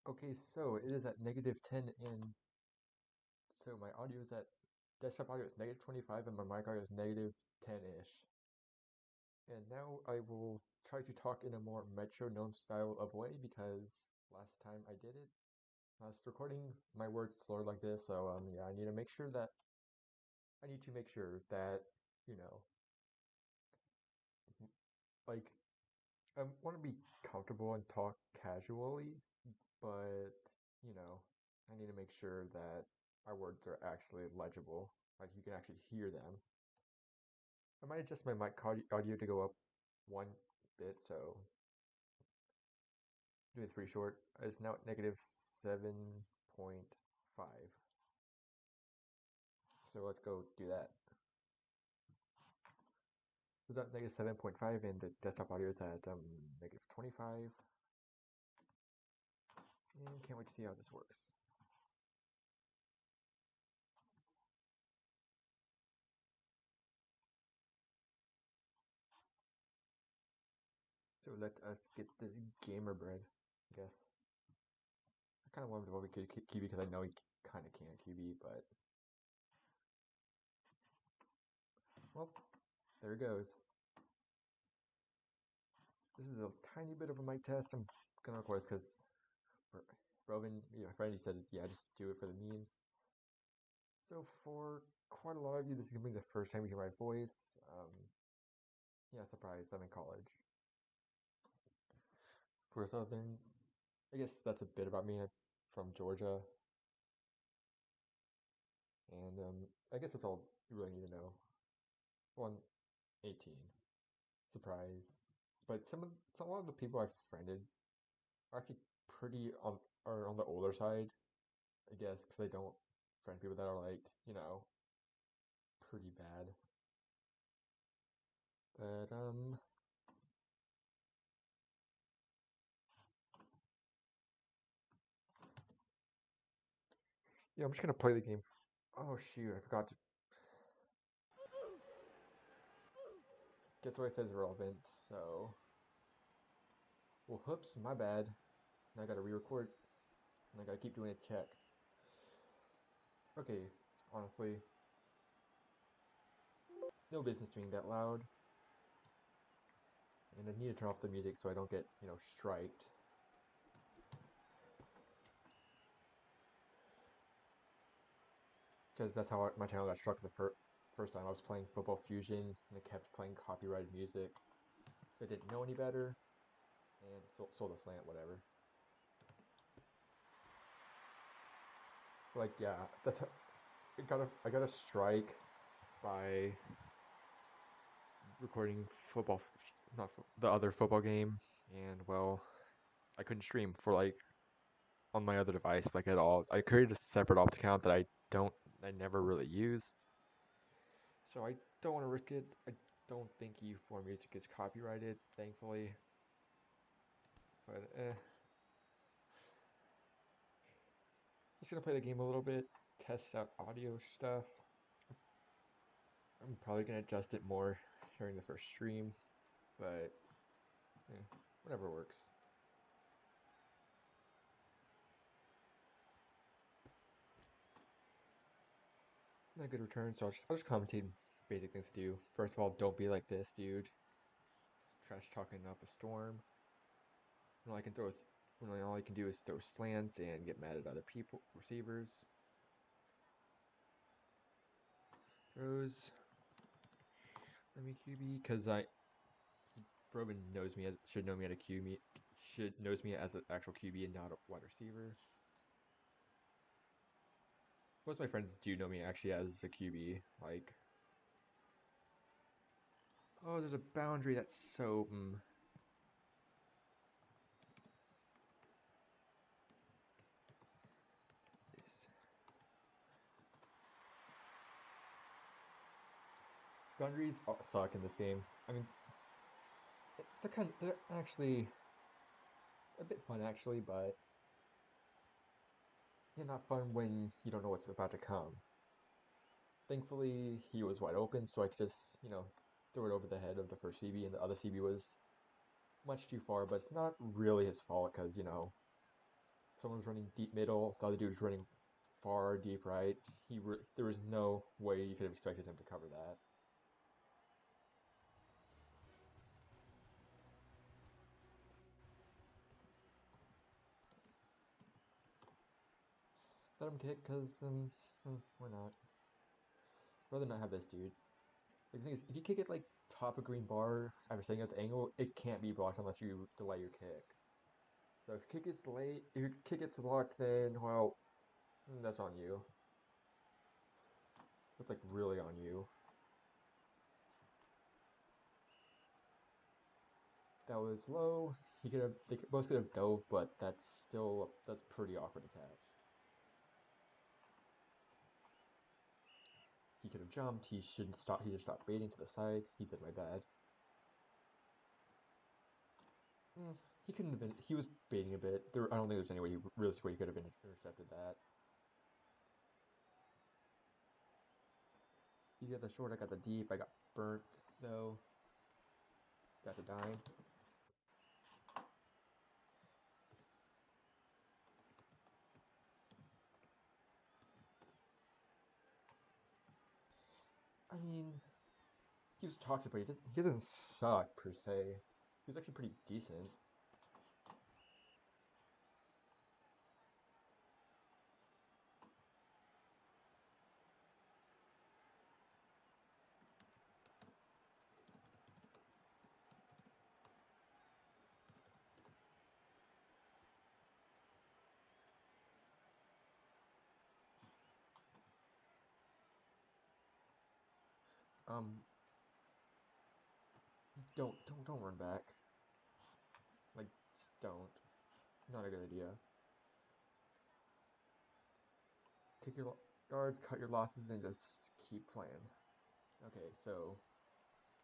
Okay, so it is at -10, and so my audio is at desktop audio is -25, and my mic audio is -10-ish. And now I will try to talk in a more metronome style of way because last time I did it, last recording, my words slurred like this. So yeah, I need to make sure that you know, like I want to be comfortable and talk casually, but you know, I need to make sure that my words are actually legible, like you can actually hear them. I might adjust my mic audio to go up one bit, so doing it's pretty short. It's now at -7.5. So let's go do that. It's at -7.5, and the desktop audio is at -25. And can't wait to see how this works. So let us get this gamer bread, I guess. I kind of wanted to vote QB because I know he kind of can't QB, but well, there it goes. This is a tiny bit of a mic test. I'm gonna record this because Robin, my friend, he said, yeah, just do it for the memes. So for quite a lot of you, this is gonna be the first time you hear my voice. Yeah, surprise, I'm in college. For Southern, I guess that's a bit about me. I'm from Georgia, and I guess that's all you really need to know. Well, I'm 18. Surprise. But a lot of the people I've friended are actually pretty are on the older side, I guess, because I don't friend people that are like, pretty bad. But yeah, I'm just gonna play the game. Oh shoot, I forgot to. Guess what I said is irrelevant. So, well, whoops, my bad. Now I gotta re-record, and I gotta keep doing a check. Okay, honestly, no business being that loud, and I need to turn off the music so I don't get, striked. Because that's how my channel got struck the first time. I was playing Football Fusion, and it kept playing copyrighted music. So I didn't know any better, and sold a slant, whatever. Like, yeah, I got a strike by recording football, not the other football game, and well, I couldn't stream for like on my other device like at all. I created a separate opt account that I never really used, so I don't want to risk it. I don't think U4 music is copyrighted, thankfully, but just gonna play the game a little bit, test out audio stuff. I'm probably gonna adjust it more during the first stream, but whatever works. Not a good return, so I'll just commentate basic things to do. First of all, don't be like this, dude. Trash talking up a storm. When all I can throw is when all I can do is throw slants and get mad at other people receivers. Throws. Let me QB because Robin knows me as should know me at a QB knows me as an actual QB and not a wide receiver. Most of my friends do know me actually as a QB. Like, oh, there's a boundary that's so. Boundaries suck in this game. I mean, they're actually a bit fun actually, but yeah, not fun when you don't know what's about to come. Thankfully, he was wide open, so I could just, throw it over the head of the first CB, and the other CB was much too far, but it's not really his fault because, someone was running deep middle, the other dude was running far deep right. There was no way you could have expected him to cover that. Let him kick, because, why not? I'd rather not have this dude. The thing is, if you kick it like top of green bar after setting out the angle, it can't be blocked unless you delay your kick. So if your kick gets delayed, if your kick gets blocked, then, well, that's on you. That's like really on you. That was low. They both could have dove, but that's pretty awkward to catch. He could have jumped. He shouldn't stop. He just stopped baiting to the side. He said, "My bad." He couldn't have been. He was baiting a bit. I don't think there's any way realistically he could have intercepted that. He got the short. I got the deep. I got burnt though. Got the dime. I mean, he was toxic, but he doesn't suck per se. He was actually pretty decent. Um, don't run back. Like, just don't. Not a good idea. Take your yards, cut your losses, and just keep playing. Okay, so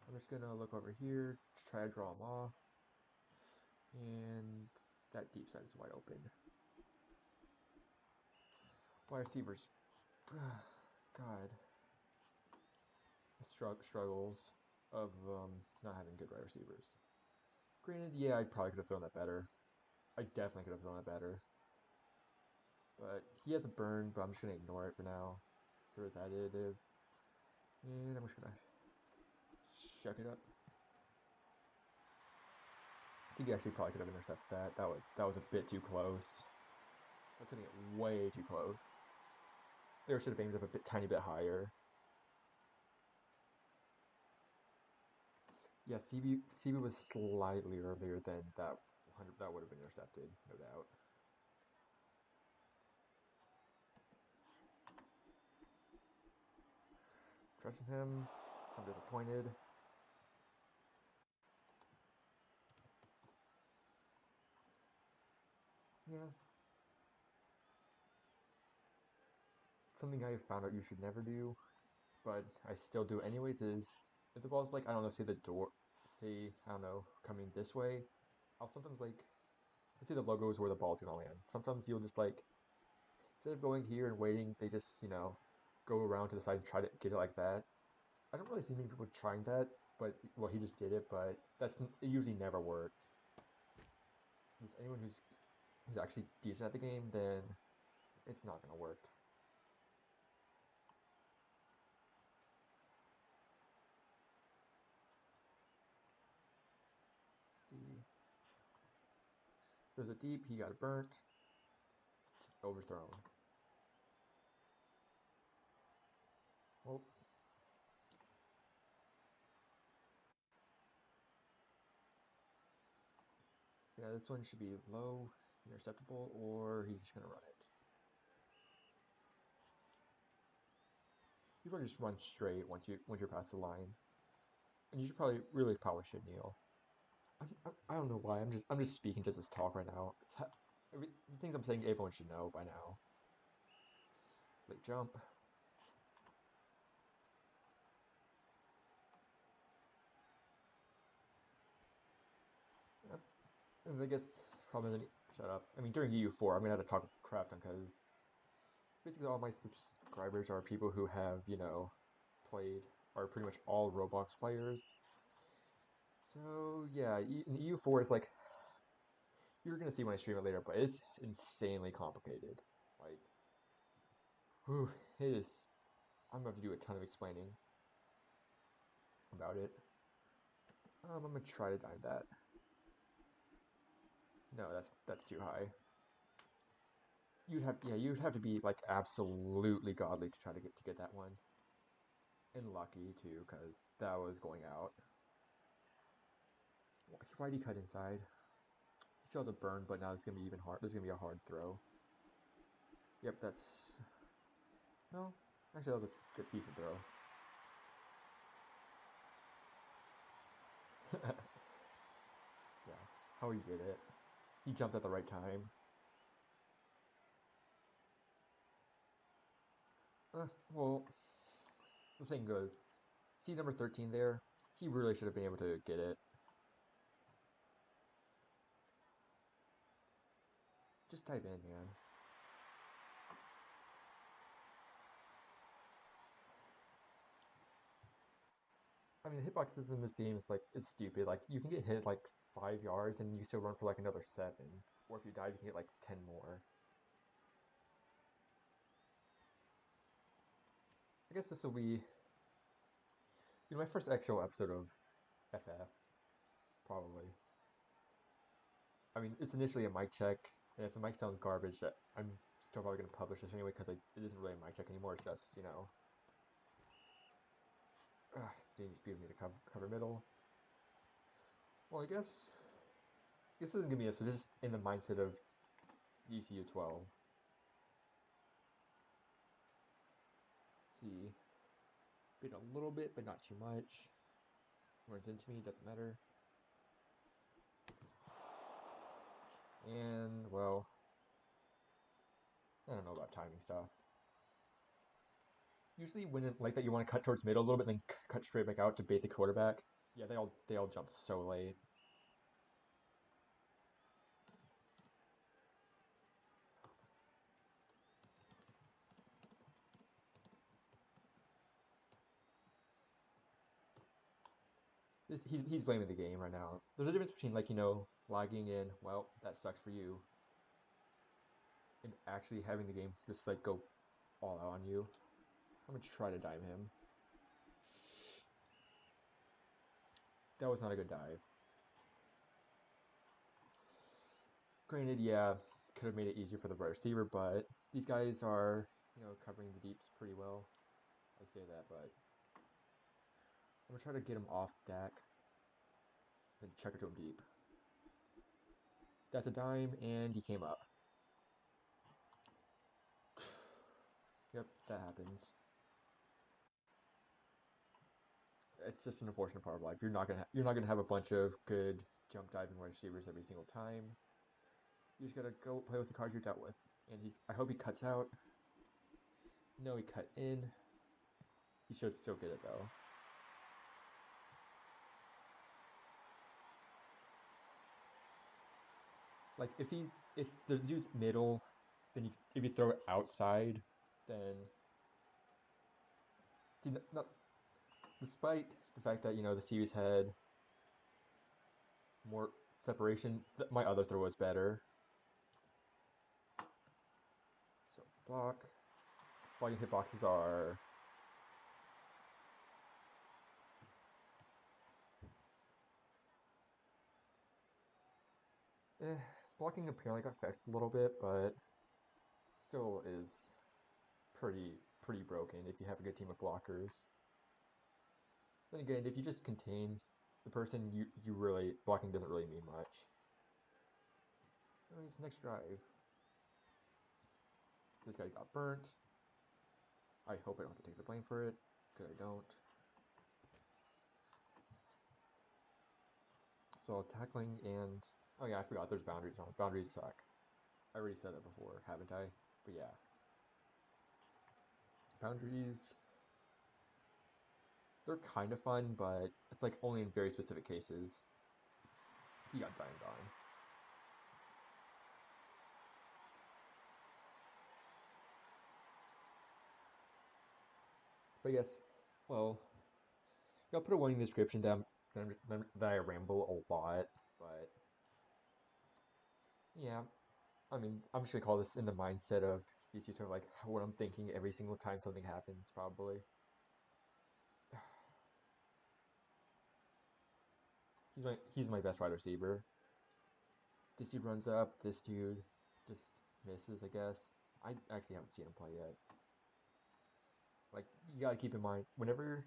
I'm just gonna look over here, try to draw them off, and that deep side is wide open. Wide receivers, God, the struggles of not having good wide receivers. Granted, yeah, I probably could have thrown that better. I definitely could have thrown that better. But he has a burn, but I'm just gonna ignore it for now. So it's additive, and I'm just gonna shuck it up. So you actually probably could have intercepted that. That was a bit too close. That's hitting it way too close. There should have aimed up a tiny bit higher. Yeah, CB was slightly earlier than that. That would have been intercepted, no doubt. Trusting him. I'm disappointed. Yeah. Something I found out you should never do, but I still do anyways, is if the ball's like, I don't know, I don't know, coming this way, I'll sometimes like, let's say the logo is where the ball's gonna land. Sometimes you'll just like, instead of going here and waiting, they just, go around to the side and try to get it like that. I don't really see many people trying that, but, well, he just did it, but it usually never works. Because anyone who's actually decent at the game, then it's not gonna work. Let's see. There's a deep, he got burnt, overthrown. Well, yeah, this one should be low, interceptable, or he's just gonna run it. You probably just run straight once you're past the line, and you should kneel. I don't know why. I'm just speaking just as talk right now. The things I'm saying everyone should know by now. Late jump. Yep. And I guess probably shut up. I mean, during EU4, I'm gonna have to talk crap because basically all my subscribers are people who have played are pretty much all Roblox players. So yeah, in EU4 is like you're gonna see when I stream it later, but it's insanely complicated. Like, whew, it is. I'm gonna have to do a ton of explaining about it. I'm gonna try to dime that. No, that's too high. You'd have to be like absolutely godly to try to get that one, and lucky too, because that was going out. Why'd he cut inside? He still has a burn, but now it's gonna be even hard. This is gonna be a hard throw. Yep, that's no. Actually, that was a good, decent throw. Yeah, how he did it. He jumped at the right time. Well, the thing goes, see number 13 there? He really should have been able to get it. Just type in, man. I mean, the hitboxes in this game is like, it's stupid. Like, you can get hit like 5 yards and you still run for like another 7. Or if you die, you can get like 10 more. I guess this will be, my first actual episode of FF, probably. I mean, it's initially a mic check, and if the mic sounds garbage, I'm still probably going to publish this anyway, because it isn't really a mic check anymore, it's just, being speed me to cover middle. Well, I guess this isn't going to be so just in the mindset of ECU 12. See, beat a little bit, but not too much. Runs into me, doesn't matter. And, well, I don't know about timing stuff. Usually when like that you want to cut towards middle a little bit, then cut straight back out to bait the quarterback. Yeah, they all jump so late. He's blaming the game right now. There's a difference between like logging in. Well, that sucks for you, and actually having the game just like go all out on you. I'm gonna try to dive him. That was not a good dive. Granted, yeah, could have made it easier for the right receiver, but these guys are, covering the deeps pretty well. I say that, but I'm gonna try to get him off deck, then check it to him deep. That's a dime, and he came up. Yep, that happens. It's just an unfortunate part of life. You're not gonna have a bunch of good jump diving wide receivers every single time. You just gotta go play with the cards you're dealt with. And I hope he cuts out. No, he cut in. He should still get it though. Like if the dude's middle, then if you throw it outside, then not, despite the fact that the series had more separation, my other throw was better. So block. Flying hitboxes are blocking apparently got fixed a little bit, but still is pretty broken if you have a good team of blockers. Then again, if you just contain the person, you really blocking doesn't really mean much. Anyways, next drive. This guy got burnt. I hope I don't have to take the blame for it, because I don't. So tackling and oh yeah, I forgot there's boundaries on. Boundaries suck. I already said that before, haven't I? But yeah. Boundaries, they're kind of fun, but it's like only in very specific cases. He got dimed on. But yes, well, I'll put a warning in the description that I ramble a lot, but Yeah, I mean, I'm just gonna call this in the mindset of DC Turtle, like what I'm thinking every single time something happens, probably. He's my best wide receiver. This dude runs up, this dude just misses, I guess. I actually haven't seen him play yet. Like, you gotta keep in mind, whenever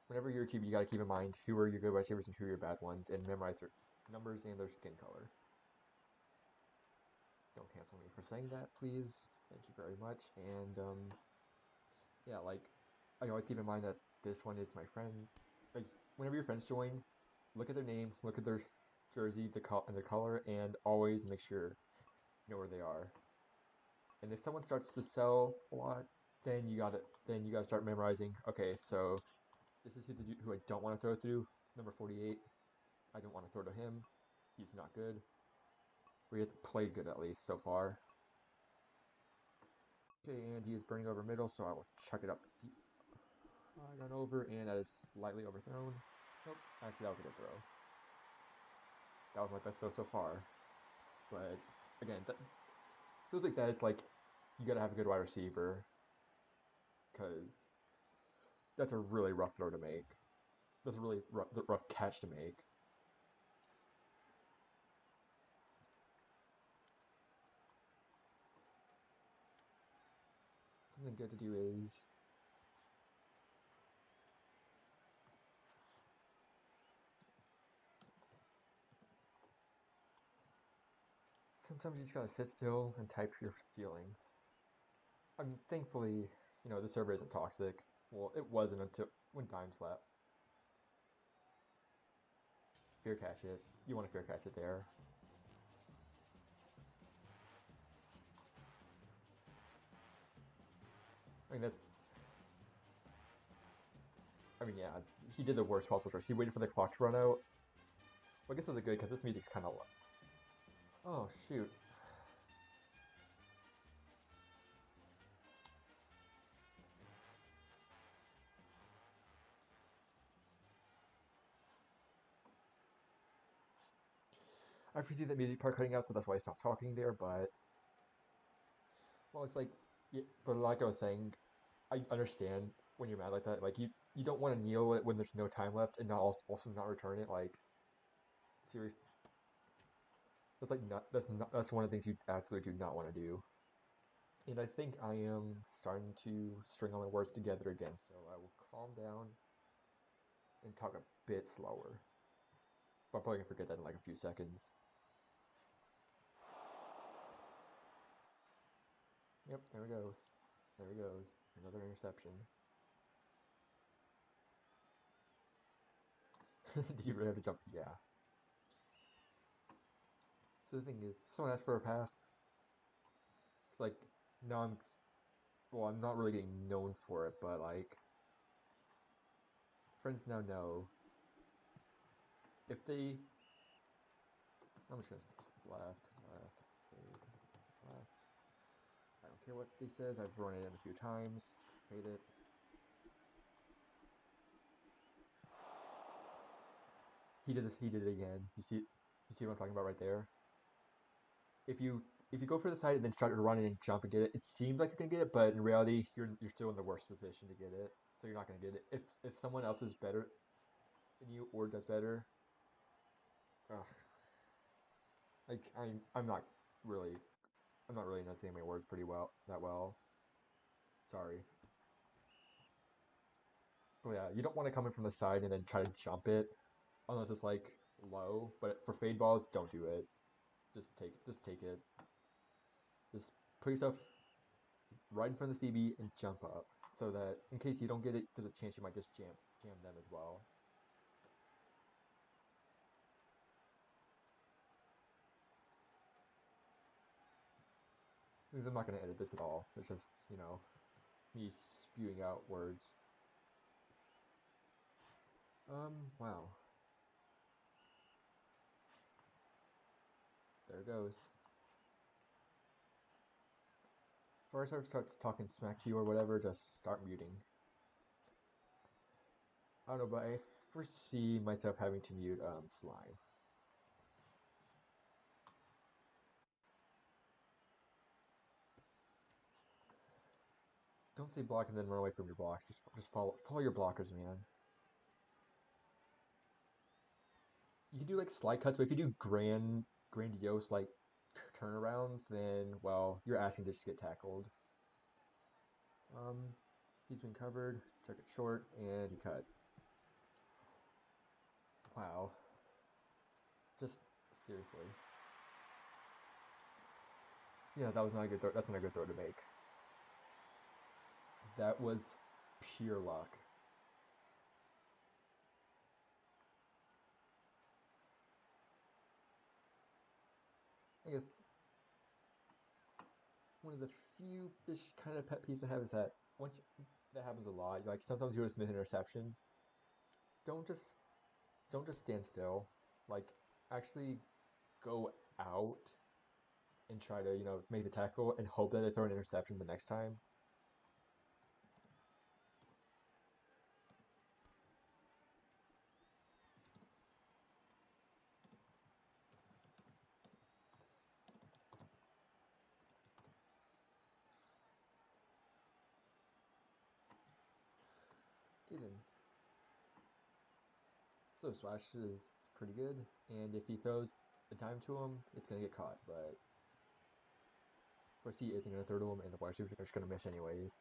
you're a QB, you gotta keep in mind who are your good wide receivers and who are your bad ones, and memorize their numbers and their skin color. Don't cancel me for saying that, please. Thank you very much. And yeah, like I always keep in mind that this one is my friend. Like whenever your friends join, look at their name, look at their jersey, and the color, and always make sure you know where they are. And if someone starts to sell a lot, then you gotta start memorizing. Okay, so this is who I don't want to throw through. Number 48. I don't want to throw to him. He's not good. Or he hasn't played good at least so far. Okay, and he is burning over middle, so I will chuck it up deep. Run over, and that is slightly overthrown. Nope, actually that was a good throw. That was my best throw so far. But again, feels like that. It's like you gotta have a good wide receiver because that's a really rough throw to make. That's a really rough catch to make. Something good to do is sometimes you just gotta sit still and type your feelings. I mean, thankfully, the server isn't toxic. Well, it wasn't until when time slept. Fair catch it. You want to fair catch it there. I mean, yeah, he did the worst possible choice. He waited for the clock to run out. Well, I guess this is good because this music's kind of low. Oh, shoot. I foresee that music part cutting out, so that's why I stopped talking there, but... Well, it's like... Yeah, but like I was saying, I understand when you're mad like that. Like, you don't want to kneel it when there's no time left and not also not return it. Like, serious... That's one of the things you absolutely do not want to do. And I think I am starting to string all my words together again, so I will calm down and talk a bit slower. But I'm probably gonna forget that in like a few seconds. Yep, there it goes. There he goes. Another interception. Did you really have to jump? Yeah. So the thing is, someone asks for a pass. It's like, no, I'm not really getting known for it, but like, friends now know if they, I'm just gonna left, fade, left. I don't care what he says. I've run it in a few times. Fade it. He did this. He did it again. You see what I'm talking about right there? If you if you go for the side and then start to run and jump and get it, it seems like you can get it, but in reality, you're still in the worst position to get it, so you're not gonna get it. If someone else is better than you or does better, ugh, like really I'm not really enunciating my words pretty well that well. Sorry. But yeah, you don't want to come in from the side and then try to jump it unless it's like low. But for fade balls, don't do it. Just take it. Just put yourself right in front of the CB and jump up, so that in case you don't get it, there's a chance you might just jam them as well. Because I'm not going to edit this at all. It's just me spewing out words. Wow. There it goes. Before I start talking smack to you or whatever, just start muting. I don't know, but I foresee myself having to mute Slime. Don't say block and then run away from your blocks. Just follow your blockers, man. You can do like slide cuts, but if you do grandiose like turnarounds, then well, you're asking just to get tackled. He's been covered. Took it short, and he cut. Wow. Just seriously. Yeah, that was not a good throw. That's not a good throw to make. That was pure luck. I guess one of the few-ish kind of pet peeves I have is that once that happens a lot, like sometimes you just miss an interception. Don't just don't just stand still. Like actually go out and try to, make the tackle and hope that they throw an interception the next time. Okay then. So Splash is pretty good, and if he throws a dime to him, it's gonna get caught, but of course he isn't gonna throw to him, and the wide receivers are just gonna miss anyways.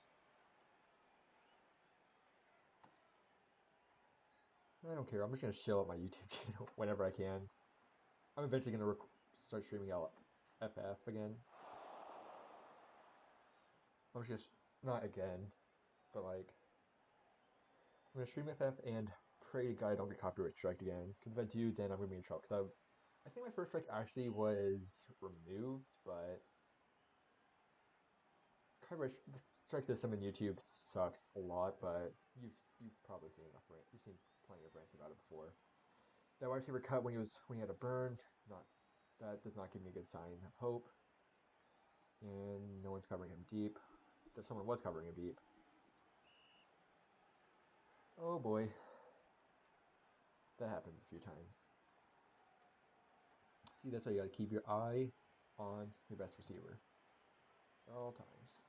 I don't care. I'm just gonna chill up my YouTube channel whenever I can. I'm eventually gonna start streaming out FF again. I'm just not again, but like I'm gonna stream FF and pray to God I don't get copyright striked again. Because if I do, then I'm gonna be in trouble. Because I think my first strike actually was removed, but copyright strike system in YouTube sucks a lot. But you've probably seen enough rant. You've seen plenty of rants about it before. That wide receiver cut when he had a burn. Not that does not give me a good sign of hope. And no one's covering him deep. There someone was covering him deep. Oh boy. That happens a few times. See, that's why you gotta keep your eye on your best receiver at all times.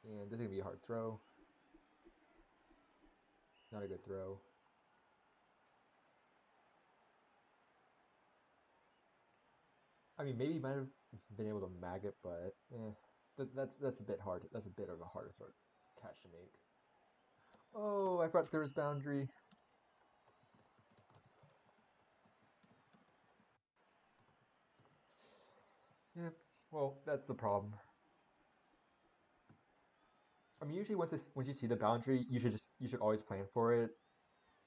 And this is gonna be a hard throw. Not a good throw. I mean, maybe he might have been able to mag it, but that's a bit hard. That's a bit of a harder throw catch to make. Oh, I forgot there was boundary. Yeah, well, that's the problem. I mean, usually once you see the boundary, you should always plan for it.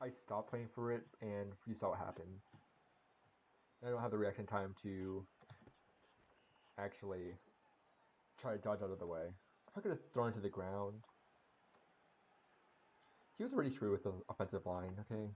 I stopped playing for it, and you saw what happens. I don't have the reaction time to actually try to dodge out of the way. I could have thrown it to the ground. He was already screwed with the offensive line, okay?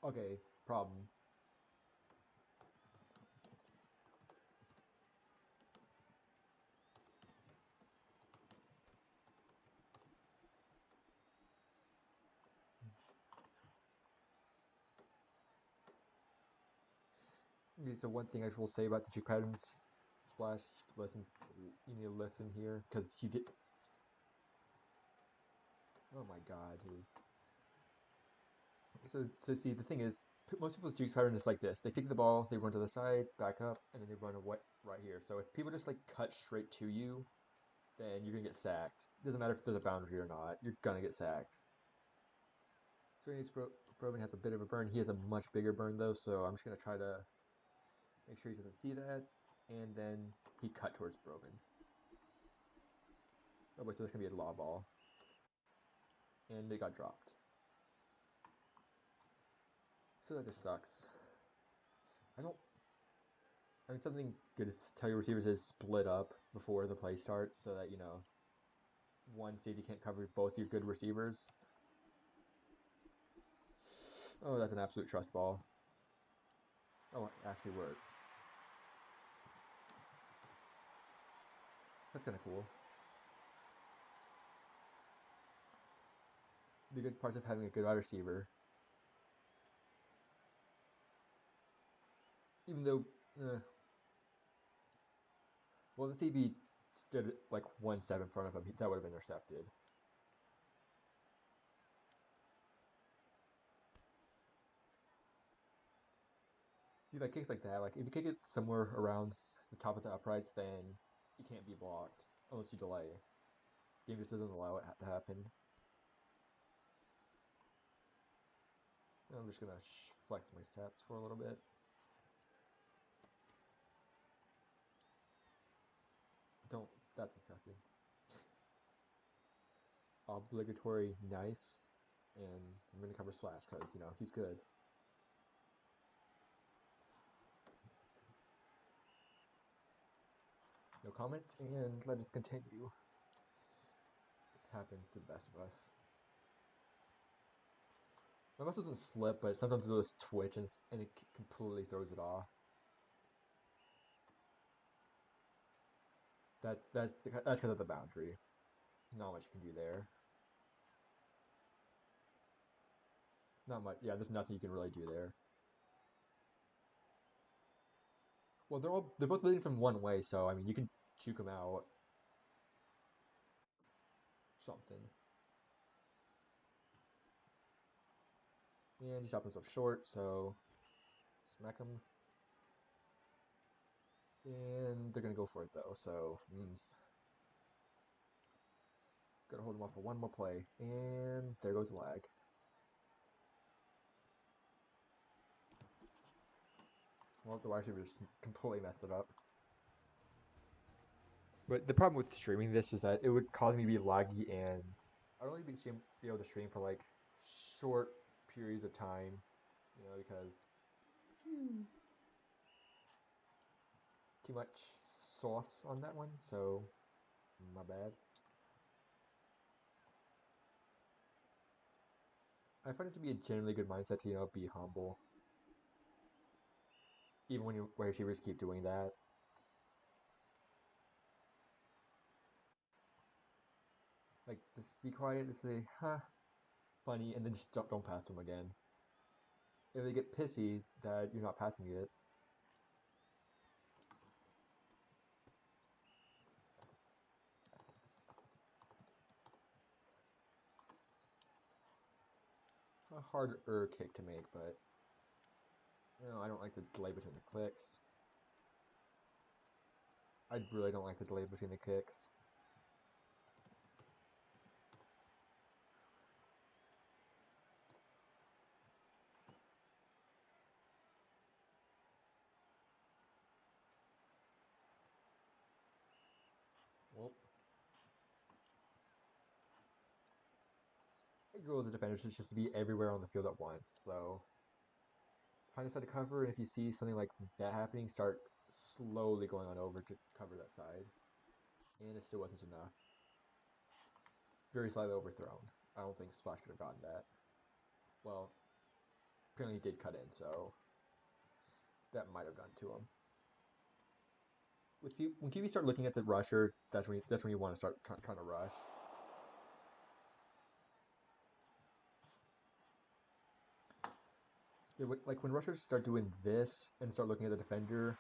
Okay, problem. Okay, so one thing I will say about the juke patterns, Splash, listen, you need to listen here, because you get... Oh my god, dude. So see, the thing is, most people's juke pattern is like this. They take the ball, they run to the side, back up, and then they run away right here. So if people just like cut straight to you, then you're gonna get sacked. It doesn't matter if there's a boundary or not, you're gonna get sacked. So Broven has a bit of a burn. He has a much bigger burn though, so I'm just gonna try to make sure he doesn't see that. And then he cut towards Broven. Oh wait, so this gonna be a law ball. And it got dropped. So that just sucks. I don't I mean, something good to tell your receivers is split up before the play starts so that, one safety can't cover both your good receivers. Oh, that's an absolute trust ball. Oh, it actually worked. That's kind of cool. The good parts of having a good wide receiver. Even though, well, the CB stood like 1 step in front of him, that would have been intercepted. See, like kicks like that, like if you kick it somewhere around the top of the uprights, then it can't be blocked unless you delay. The game just doesn't allow it to happen. I'm just gonna flex my stats for a little bit. Don't. That's disgusting. Obligatory nice, and I'm gonna cover Splash because he's good. No comment, and let us continue. It happens to the best of us. My mouse doesn't slip, but sometimes it'll just twitch and it completely throws it off. That's because of the boundary. Not much you can do there. Not much. Yeah, there's nothing you can really do there. Well, they're both leading from one way, so I mean you can juke them out. Something. And he shot himself short, so smack him. And they're gonna go for it though, so gotta hold him off for one more play. And there goes the lag. Well, the wide receiver just completely messed it up. But the problem with streaming this is that it would cause me to be laggy, and I'd only be able to stream for like short periods of time, because too much sauce on that one, so my bad. I find it to be a generally good mindset to, be humble. Even when wide receivers keep doing that. Like, just be quiet and say, huh, funny, and then just don't pass to them again. If they get pissy that you're not passing it, a harder kick to make, but I don't like the delay between the clicks. I really don't like the delay between the kicks. Well, the goal as a defender is just to be everywhere on the field at once. So find a side to cover, and if you see something like that happening, start slowly going on over to cover that side. And it still wasn't enough. It's very slightly overthrown. I don't think Splash could have gotten that. Well, apparently he did cut in, so that might have gotten to him. When QB start looking at the rusher, that's when you want to start trying to rush. Yeah, like when rushers start doing this and start looking at the defender,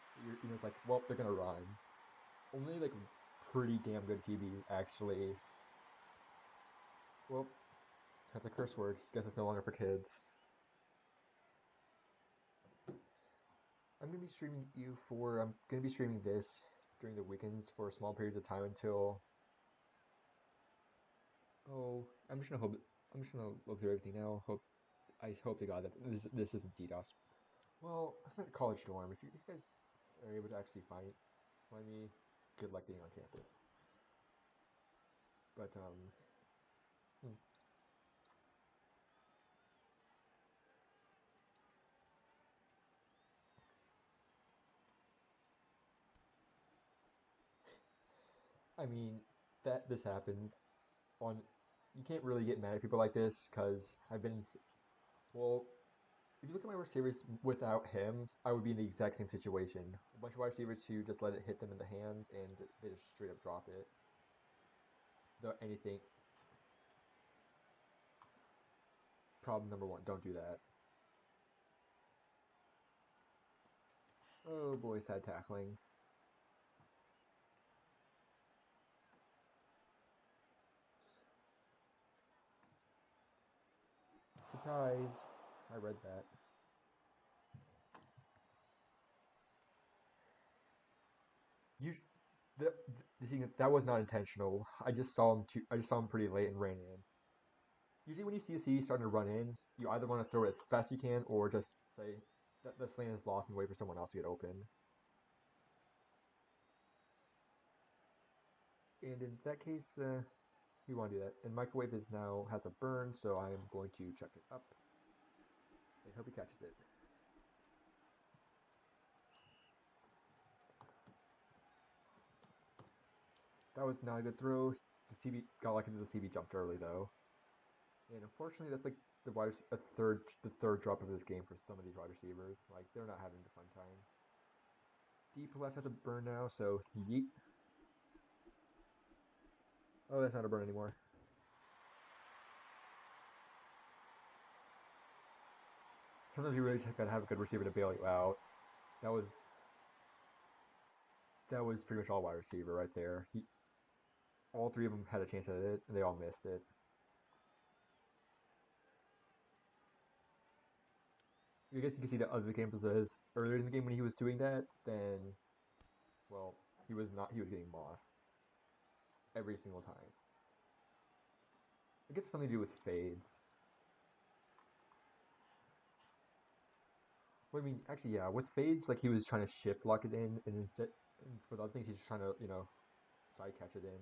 it's like, well, they're gonna run. Only like pretty damn good QBs actually. Well, that's a curse word. Guess it's no longer for kids. I'm gonna be streaming this during the weekends for small periods of time until. Oh, I'm just gonna look through everything now. I hope to God that this isn't DDoS. Well, I'm at a college dorm. If you guys are able to actually find me, good luck getting on campus. But hmm. I mean, that this happens on. You can't really get mad at people like this because I've been. Well, if you look at my receivers without him, I would be in the exact same situation. A bunch of wide receivers who just let it hit them in the hands and they just straight up drop it. Anything. Problem number one, don't do that. Oh boy, sad tackling. Surprise! I read that. You, that was not intentional. I just saw him pretty late and ran in. Usually, when you see a CD starting to run in, you either want to throw it as fast as you can, or just say that the lane is lost and wait for someone else to get open. And in that case, you want to do that. And microwave is now has a burn, so I am going to check it up and hope he catches it. That was not a good throw. The CB got lucky that the CB jumped early though, and unfortunately, that's like the third drop of this game for some of these wide receivers. Like they're not having a fun time. Deep left has a burn now, so yeet. Oh, that's not a burn anymore. Sometimes you really just gotta have a good receiver to bail you out. That was that was pretty much all wide receiver right there. All three of them had a chance at it, and they all missed it. I guess you can see that other games was earlier in the game when he was doing that, then, well, he was not. He was getting mossed every single time. I guess it's something to do with fades. Well, I mean, actually, yeah, with fades, like he was trying to shift lock it in, and instead, and for the other things, he's just trying to, side catch it in.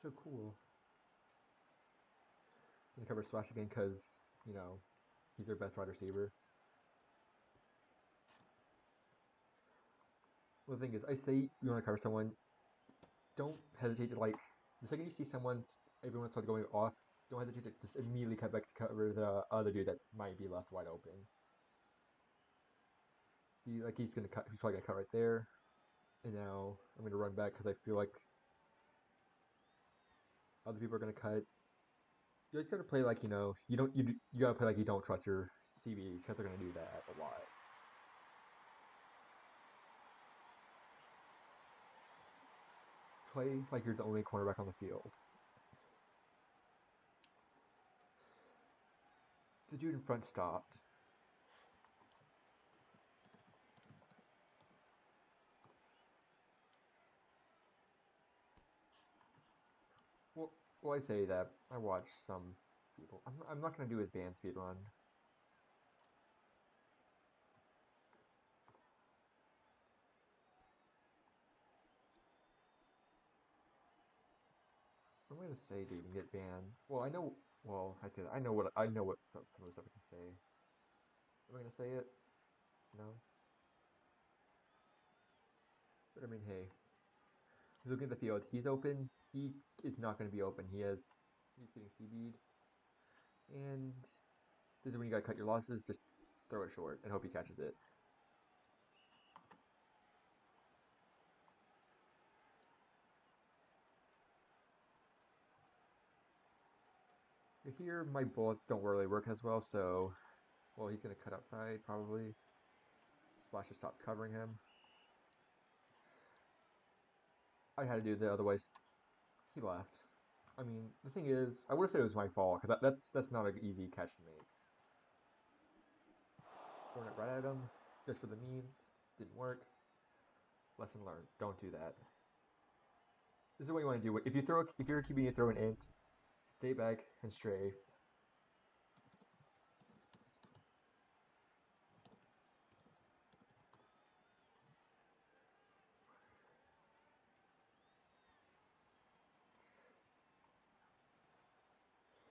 So cool. And cover Splash again because, you know, he's their best wide receiver. Well, the thing is, I say you want to cover someone, don't hesitate to, like, the second you see someone, everyone started going off, don't hesitate to just immediately cut back to cover the other dude that might be left wide open. See, like, he's probably gonna cut right there. And now I'm gonna run back because I feel like other people are gonna cut. You just gotta play like, you gotta play like you don't trust your CBs because they're gonna do that a lot. Play like you're the only cornerback on the field. The dude in front stopped. Well, I say that I watch some people. I'm not gonna do his band speed run. I'm gonna say, dude, you can get banned. Well, I know. Well, I say that. I know what some of the stuff I can say. Am I gonna say it? No. But I mean, hey, he's looking at the field. He's open. He is not gonna be open. He's getting CB'd. And this is when you gotta cut your losses. Just throw it short and hope he catches it. Here, my bullets don't really work as well, so, well, he's gonna cut outside probably. Splasher stopped covering him. I had to do that, otherwise he left. I mean, the thing is, I would have said it was my fault because that's not an easy catch to make. Throwing it right at him just for the memes didn't work. Lesson learned: don't do that. This is what you want to do. If you're keeping it throw an int, stay back and strafe.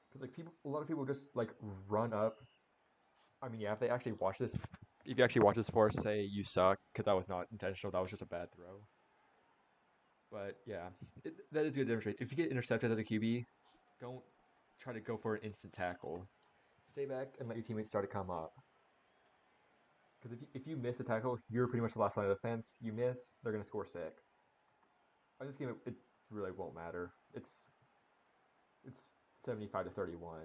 Because like a lot of people just like run up. I mean, yeah, if they actually watch this if you actually watch this for, say you suck, because that was not intentional, that was just a bad throw. But yeah, that is a good demonstration. If you get intercepted as a QB, don't try to go for an instant tackle. Stay back and let your teammates start to come up. Because if you miss a tackle, you're pretty much the last line of defense. You miss, they're going to score 6. In this game, it really won't matter. It's 75 to 31.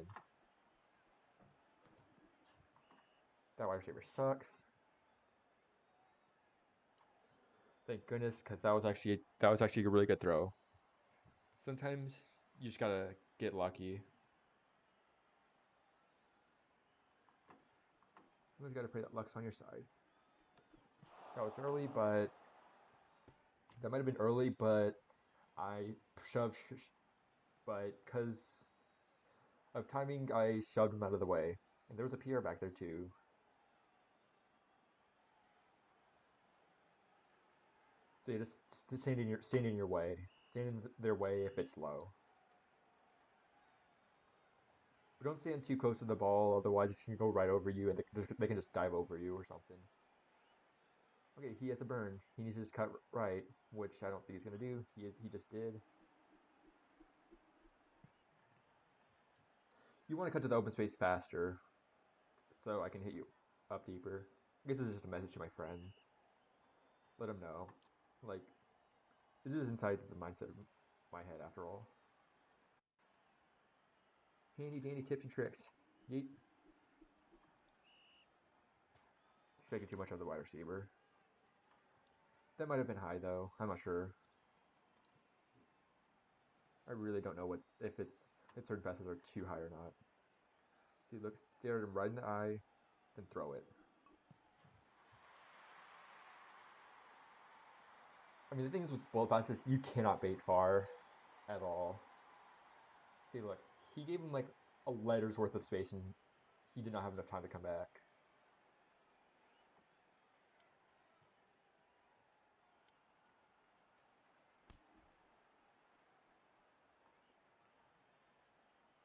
That wide receiver sucks. Thank goodness, because that was actually a really good throw. Sometimes you just gotta get lucky. You always gotta pray that luck's on your side. That was early, but that might have been early, but I shoved, but because of timing, I shoved him out of the way. And there was a PR back there too. So you just stand in your way. Stand in their way if it's low. But don't stand too close to the ball, otherwise it can go right over you, and they can just dive over you or something. Okay, he has a burn. He needs to just cut right, which I don't think he's gonna do. He just did. You want to cut to the open space faster, so I can hit you up deeper. I guess this is just a message to my friends. Let them know, like, this is inside the mindset of my head after all. Handy dandy tips and tricks. Yeet. He's taking too much of the wide receiver. That might have been high though. I'm not sure. I really don't know if certain passes are too high or not. So he looks, stare at him right in the eye, then throw it. I mean, the thing is with bullet passes, you cannot bait far at all. See, look, he gave him like a letter's worth of space, and he did not have enough time to come back.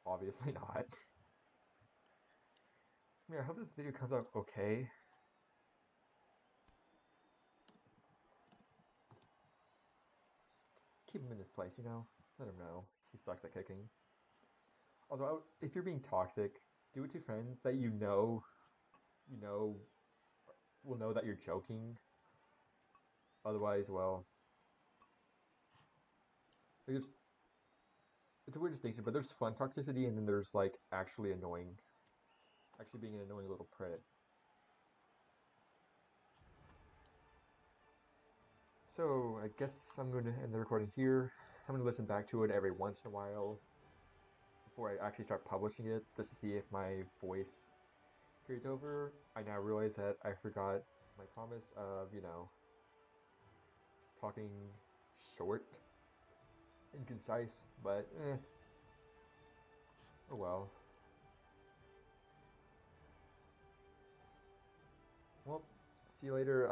Obviously not. I mean, I hope this video comes out okay. Keep him in his place, you know? Let him know. He sucks at kicking. Although, if you're being toxic, do it to friends that you know will know that you're joking. Otherwise, well, it's a weird distinction, but there's fun toxicity, and then there's like actually being an annoying little prick. So I guess I'm going to end the recording here. I'm going to listen back to it every once in a while before I actually start publishing it, just to see if my voice carries over. I now realize that I forgot my promise of, talking short and concise, but oh well. Well, see you later.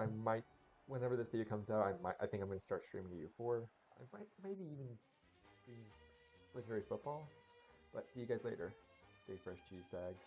Whenever this video comes out, I think I'm going to start streaming EU4. I might, maybe even stream Legendary Football. But see you guys later. Stay fresh, cheese bags.